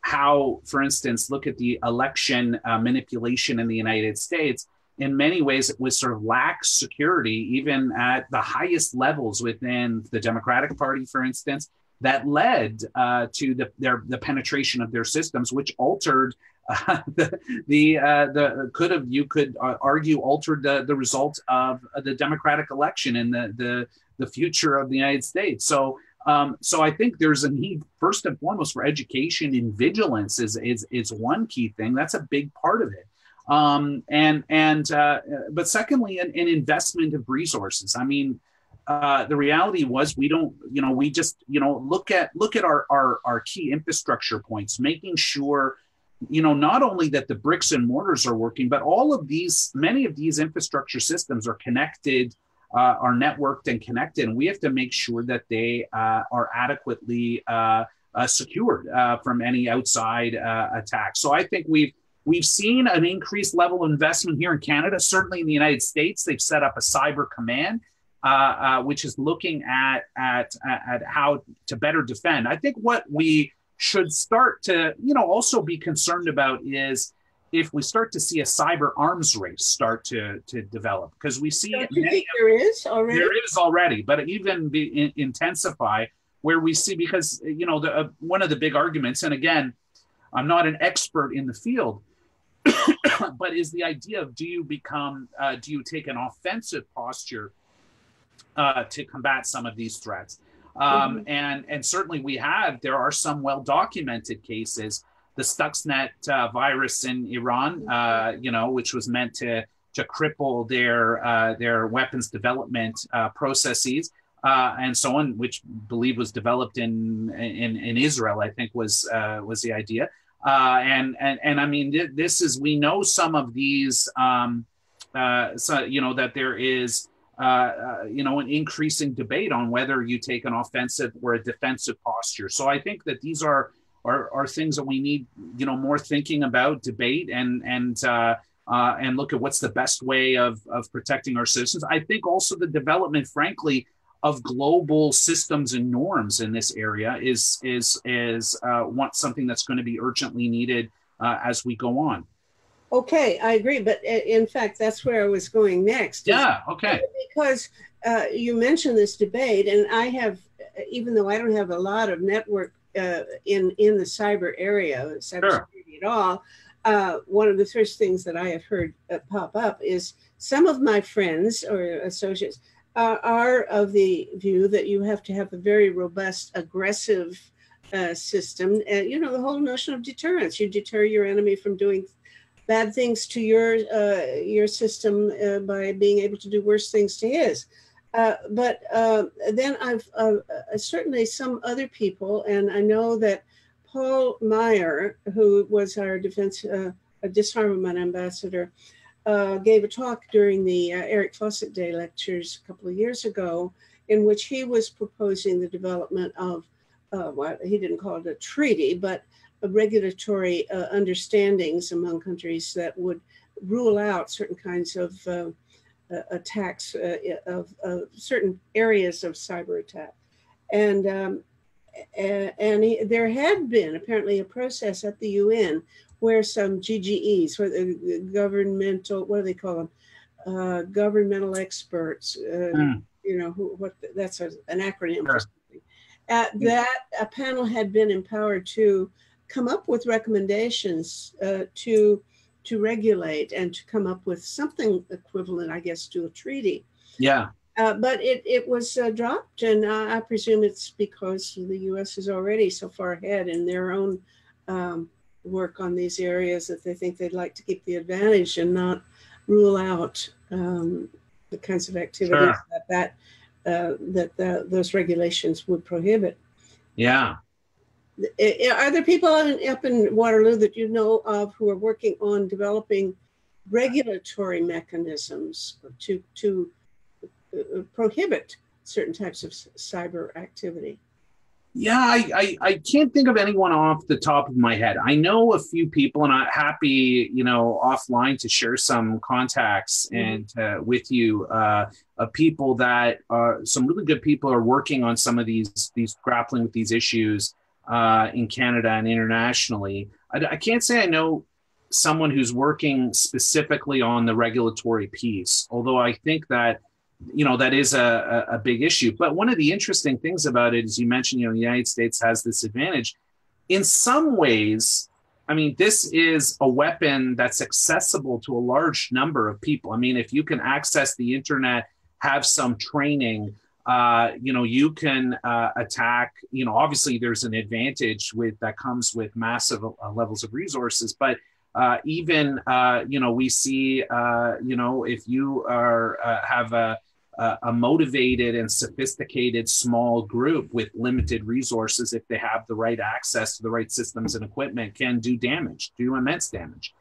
B: how, for instance, look at the election manipulation in the United States. In many ways, it was sort of lax security, even at the highest levels within the Democratic Party, for instance, that led to the penetration of their systems, which altered you could argue altered the result of the Democratic election and the future of the United States. So I think there's a need, first and foremost, for education and vigilance is one key thing. That's a big part of it. But secondly, an investment of resources. I mean, the reality was we don't, we just, look at our key infrastructure points, making sure, not only that the bricks and mortars are working, but many of these infrastructure systems are connected, are networked and connected. And we have to make sure that they are adequately secured from any outside attacks. So I think we've seen an increased level of investment here in Canada. Certainly in the United States, they've set up a cyber command, which is looking at how to better defend. I think what we should start to, also be concerned about is if we start to see a cyber arms race start to develop, because we see
A: it. There is
B: already, but even intensify, where we see, because one of the big arguments, and again, I'm not an expert in the field, but is the idea of do you take an offensive posture to combat some of these threats? And certainly there are some well-documented cases. The Stuxnet virus in Iran, which was meant to cripple their weapons development processes and so on, which I believe was developed in Israel, I think was the idea. And I mean, we know some of these, that there is, an increasing debate on whether you take an offensive or a defensive posture. So I think that these are things that we need, more thinking about, debate, and look at what's the best way of protecting our citizens. I think also the development, frankly, of global systems and norms in this area is something that's going to be urgently needed as we go on.
A: Okay, I agree. But in fact, that's where I was going next.
B: Yeah, okay.
A: Because you mentioned this debate, and I have, even though I don't have a lot of network in the cyber area, cybersecurity at all, one of the first things that I have heard pop up is some of my friends or associates are of the view that you have to have a very robust, aggressive system. The whole notion of deterrence. You deter your enemy from doing bad things to your system by being able to do worse things to his. But then I've certainly some other people, and I know that Paul Meyer, who was our disarmament ambassador, gave a talk during the Eric Fawcett Day lectures a couple of years ago, in which he was proposing the development of, well, he didn't call it a treaty, but a regulatory understandings among countries that would rule out certain kinds of attacks of certain areas of cyber attack. And there had been apparently a process at the UN where some GGEs, where the governmental, what do they call them? Governmental experts, you know, that's an acronym for something. That a panel had been empowered to come up with recommendations to regulate and to come up with something equivalent, I guess, to a treaty.
B: Yeah.
A: But it was dropped, and I presume it's because the U.S. is already so far ahead in their own work on these areas that they think they'd like to keep the advantage and not rule out the kinds of activities those regulations would prohibit.
B: Yeah.
A: Are there people up in Waterloo that you know of who are working on developing regulatory mechanisms to prohibit certain types of cyber activity?
B: Yeah, I can't think of anyone off the top of my head. I know a few people, and I'm happy, you know, offline to share some contacts and with you of people that some really good people are working on some of these grappling with these issues in Canada and internationally. I can't say I know someone who's working specifically on the regulatory piece, although I think that, you know, that is a big issue. But one of the interesting things about it is, you mentioned, you know, the United States has this advantage. In some ways, I mean, this is a weapon that's accessible to a large number of people. I mean, if you can access the internet, have some training, you know, you can attack, you know, obviously there's an advantage that comes with massive levels of resources, but even, you know, we see, you know, if you have a motivated and sophisticated small group with limited resources, if they have the right access to the right systems and equipment, can do immense damage.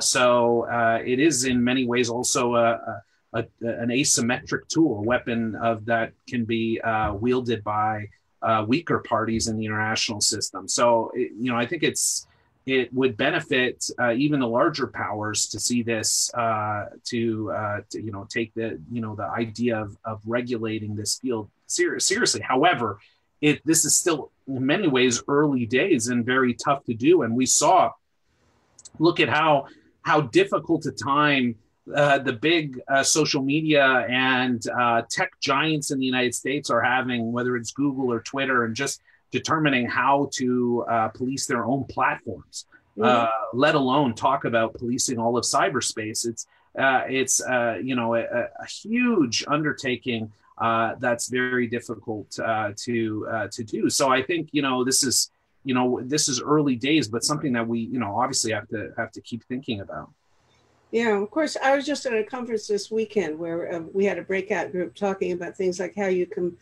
B: So it is in many ways also an asymmetric tool, a weapon that can be wielded by weaker parties in the international system. So, you know, I think it would benefit even the larger powers to see this, to you know, take the, you know, the idea of regulating this field seriously. However, this is still in many ways early days and very tough to do. And we saw, look at how difficult a time the big social media and tech giants in the United States are having, whether it's Google or Twitter, and just determining how to police their own platforms, let alone talk about policing all of cyberspace. It's you know, a huge undertaking that's very difficult to do. So I think, you know, this is early days, but something that we, you know, obviously have to keep thinking about.
A: Yeah, of course. I was just at a conference this weekend where we had a breakout group talking about things like how you can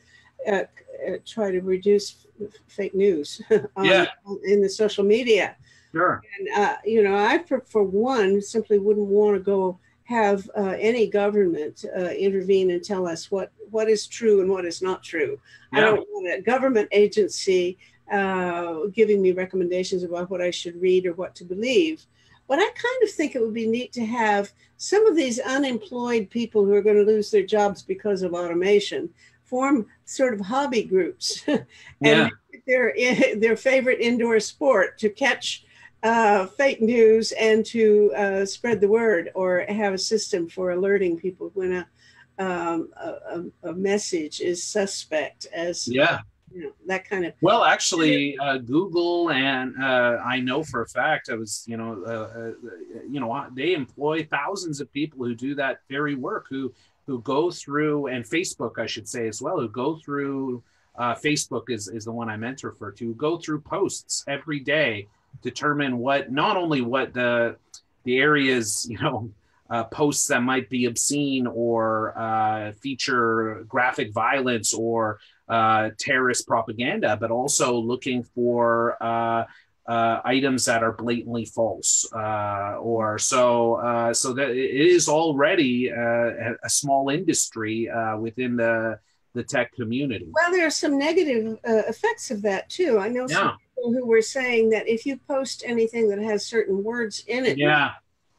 A: try to reduce fake news in the social media.
B: Sure.
A: And, you know, I, for one, simply wouldn't want to go have any government intervene and tell us what is true and what is not true. Yeah. I don't want a government agency giving me recommendations about what I should read or what to believe. But I kind of think it would be neat to have some of these unemployed people who are going to lose their jobs because of automation form sort of hobby groups and their favorite indoor sport to catch fake news and to spread the word, or have a system for alerting people when a message is suspect as you know, that kind of.
B: Well, actually, Google and I know for a fact, I was, you know, they employ thousands of people who do that very work, who go through, and Facebook, I should say as well, who go through, Facebook is the one I meant to refer to, go through posts every day, determine not only what the areas, you know, posts that might be obscene or feature graphic violence or terrorist propaganda, but also looking for items that are blatantly false, or so that it is already a small industry within the the tech community.
A: Well, there are some negative effects of that too. I know some people who were saying that if you post anything that has certain words in it,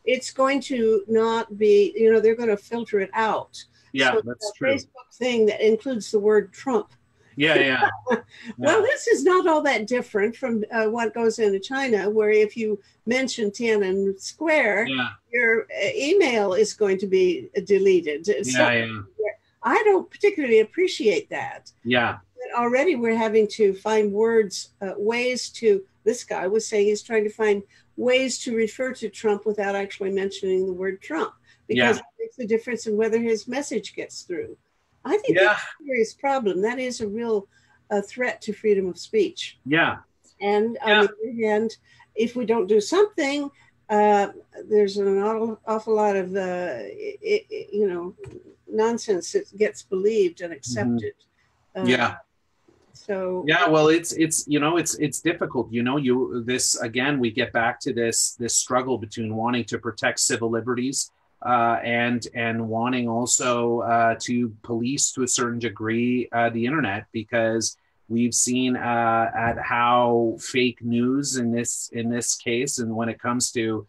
A: it's going to not be, you know, they're going to filter it out.
B: Yeah,
A: so
B: that's
A: a
B: true.
A: Facebook thing that includes the word Trump. Well, this is not all that different from what goes into China, where if you mention Tiananmen Square, your email is going to be deleted. I don't particularly appreciate that. But already we're having to find words, ways to, this guy was saying he's trying to find ways to refer to Trump without actually mentioning the word Trump, because it makes a difference in whether his message gets through. I think that's a serious problem. That is a real threat to freedom of speech. And on the other hand, if we don't do something, there's an awful lot of, you know, nonsense that gets believed and accepted. So
B: well, it's you know, it's difficult. You know, this again, we get back to this struggle between wanting to protect civil liberties and wanting also to police to a certain degree the internet, because we've seen at how fake news in this case, and when it comes to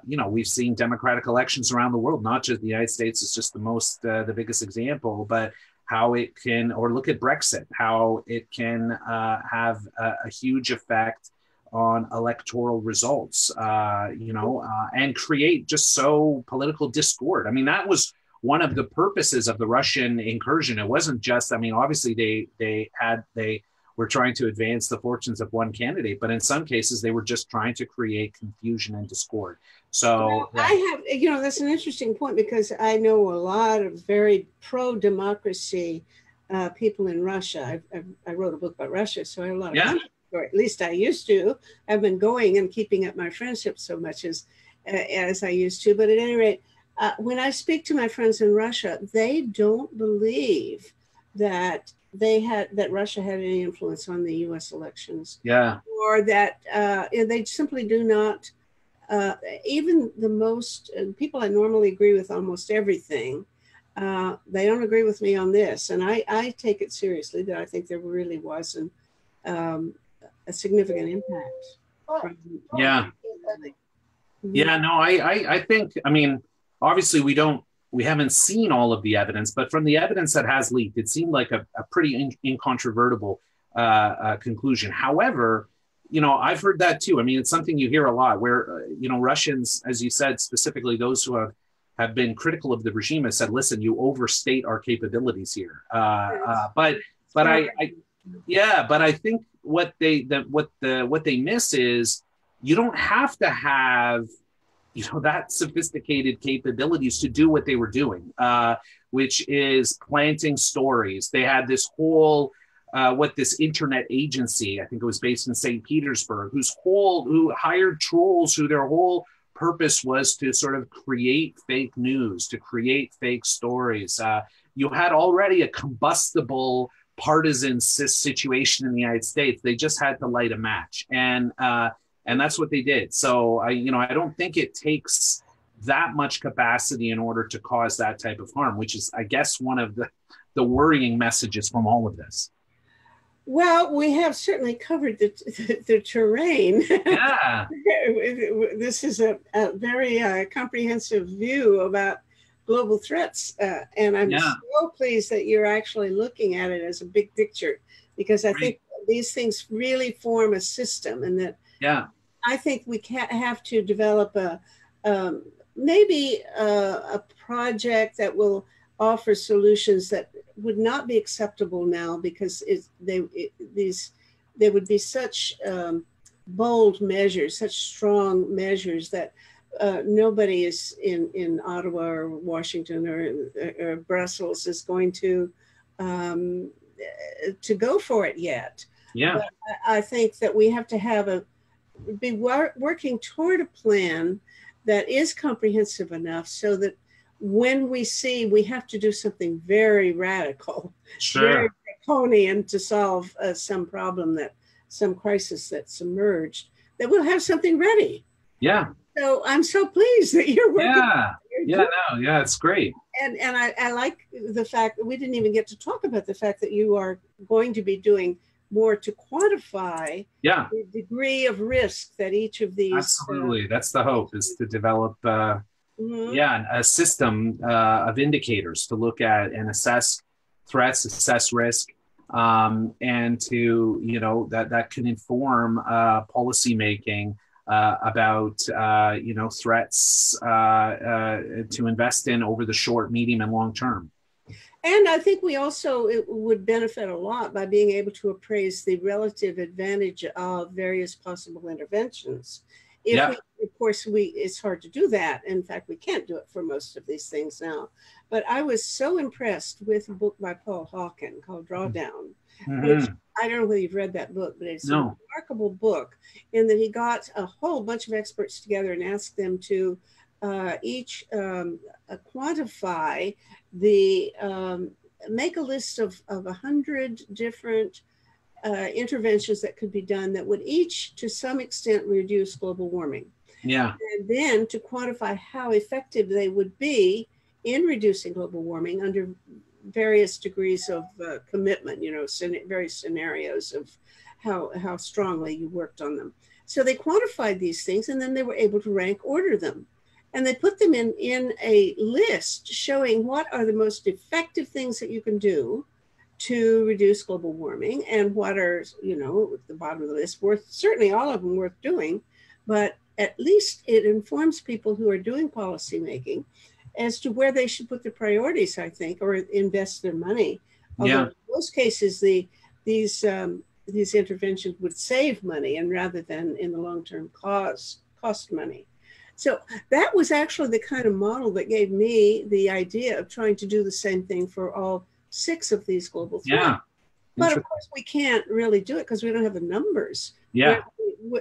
B: you know, we've seen democratic elections around the world, not just the United States is just the biggest example, but how it can, or look at Brexit, how it can have a huge effect on electoral results, you know, and create just so political discord. I mean, that was one of the purposes of the Russian incursion. It wasn't just, I mean, obviously they were trying to advance the fortunes of one candidate, but in some cases they were just trying to create confusion and discord. So
A: I have, you know, that's an interesting point, because I know a lot of very pro-democracy people in Russia. I wrote a book about Russia, so I have a lot of or at least I used to. I've been going and keeping up my friendship so much as I used to. But at any rate, when I speak to my friends in Russia, they don't believe that that Russia had any influence on the U.S. elections. Or that they simply do not. Even the most people I normally agree with almost everything, they don't agree with me on this, and I take it seriously that I think there really was a significant impact.
B: No, I think, I mean, obviously we haven't seen all of the evidence, but from the evidence that has leaked, it seemed like a pretty incontrovertible conclusion. However, you know, I've heard that too. I mean, it's something you hear a lot where, you know, Russians, as you said, specifically those who have been critical of the regime, have said, listen, you overstate our capabilities here. But I think what they miss is you don't have to have, you know, that sophisticated capabilities to do what they were doing, which is planting stories. They had this whole this internet agency, I think it was based in St. Petersburg, who hired trolls, who their whole purpose was to sort of create fake news, to create fake stories. You had already a combustible partisan situation in the United States. They just had to light a match, and that's what they did. So I don't think it takes that much capacity in order to cause that type of harm, which is, I guess, one of the worrying messages from all of this.
A: Well, we have certainly covered the terrain. This is a very comprehensive view about global threats. And I'm so pleased that you're actually looking at it as a big picture, because I think these things really form a system, and that I think we have to develop maybe a project that will offer solutions that would not be acceptable now, because they would be such bold measures, such strong measures that nobody is in Ottawa or Washington or Brussels is going to go for it yet. But I think that we have to be working toward a plan that is comprehensive enough so that when we see we have to do something very radical, very draconian to solve some crisis that's emerged, that we'll have something ready. So I'm so pleased that you're working.
B: Yeah, no, yeah, it's great.
A: And I like the fact that we didn't even get to talk about the fact that you are going to be doing more to quantify
B: Yeah,
A: the degree of risk that each of these.
B: absolutely. That's the hope, is to develop,
A: Mhm.
B: yeah, a system of indicators to look at and assess threats, assess risk, and to, that can inform policy making about threats to invest in over the short, medium, and long term.
A: And I think we also it would benefit a lot by being able to appraise the relative advantage of various possible interventions. If
B: Yeah,
A: we, of course, it's hard to do that. In fact, we can't do it for most of these things now. But I was so impressed with a book by Paul Hawken called Drawdown, which
B: mm-hmm.
A: I don't know whether you've read that book, but it's a
B: No,
A: remarkable book in that he got a whole bunch of experts together and asked them to each quantify the make a list of 100 different interventions that could be done that would each to some extent reduce global warming,
B: yeah,
A: and then to quantify how effective they would be in reducing global warming under various degrees of commitment, various scenarios of how strongly you worked on them. So they quantified these things, and then they were able to rank order them. And they put them in a list showing what are the most effective things that you can do to reduce global warming, and what are, at the bottom of the list, certainly all of them worth doing, but at least it informs people who are doing policy making as to where they should put their priorities, I think, or invest their money. Although
B: yeah,
A: in most cases, these interventions would save money, and rather than in the long term cost money. So that was actually the kind of model that gave me the idea of trying to do the same thing for all 6 of these global threats.
B: yeah.
A: But of course, we can't really do it because we don't have the numbers.
B: Yeah,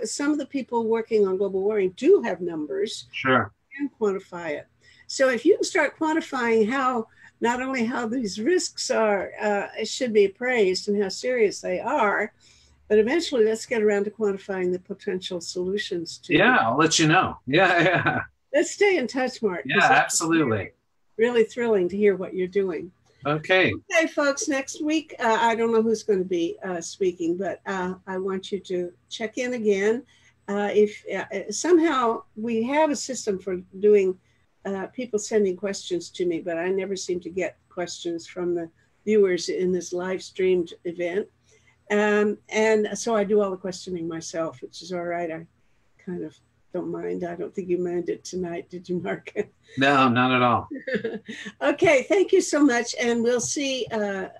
A: Some of the people working on global warming do have numbers
B: sure.
A: and quantify it. So if you can start quantifying not only how these risks are should be appraised and how serious they are, but eventually let's get around to quantifying the potential solutions to.
B: Yeah, I'll let you know. Yeah, yeah.
A: Let's stay in touch, Mark.
B: Yeah, absolutely.
A: Really thrilling to hear what you're doing.
B: Okay.
A: Okay, folks, next week, I don't know who's going to be speaking, but I want you to check in again. If somehow we have a system for doing people sending questions to me, but I never seem to get questions from the viewers in this live streamed event. And so I do all the questioning myself, which is all right. I kind of don't mind. I don't think you minded tonight, did you, Mark?
B: No, not at all.
A: Okay, thank you so much. And we'll see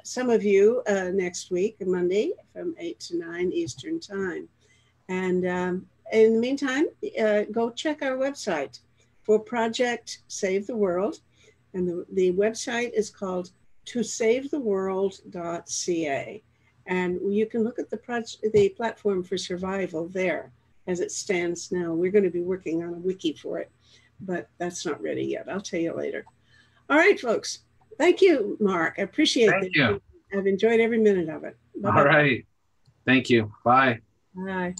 A: some of you next week, Monday, from 8 to 9 Eastern Time. And in the meantime, go check our website for Project Save the World. And the website is called tosavetheworld.ca. And you can look at the platform for survival there as it stands now. We're going to be working on a wiki for it, but that's not ready yet. I'll tell you later. All right, folks. Thank you, Mark. I appreciate it.
B: Thank you.
A: I've enjoyed every minute of it. Bye-bye.
B: All right. Thank you. Bye.
A: Bye.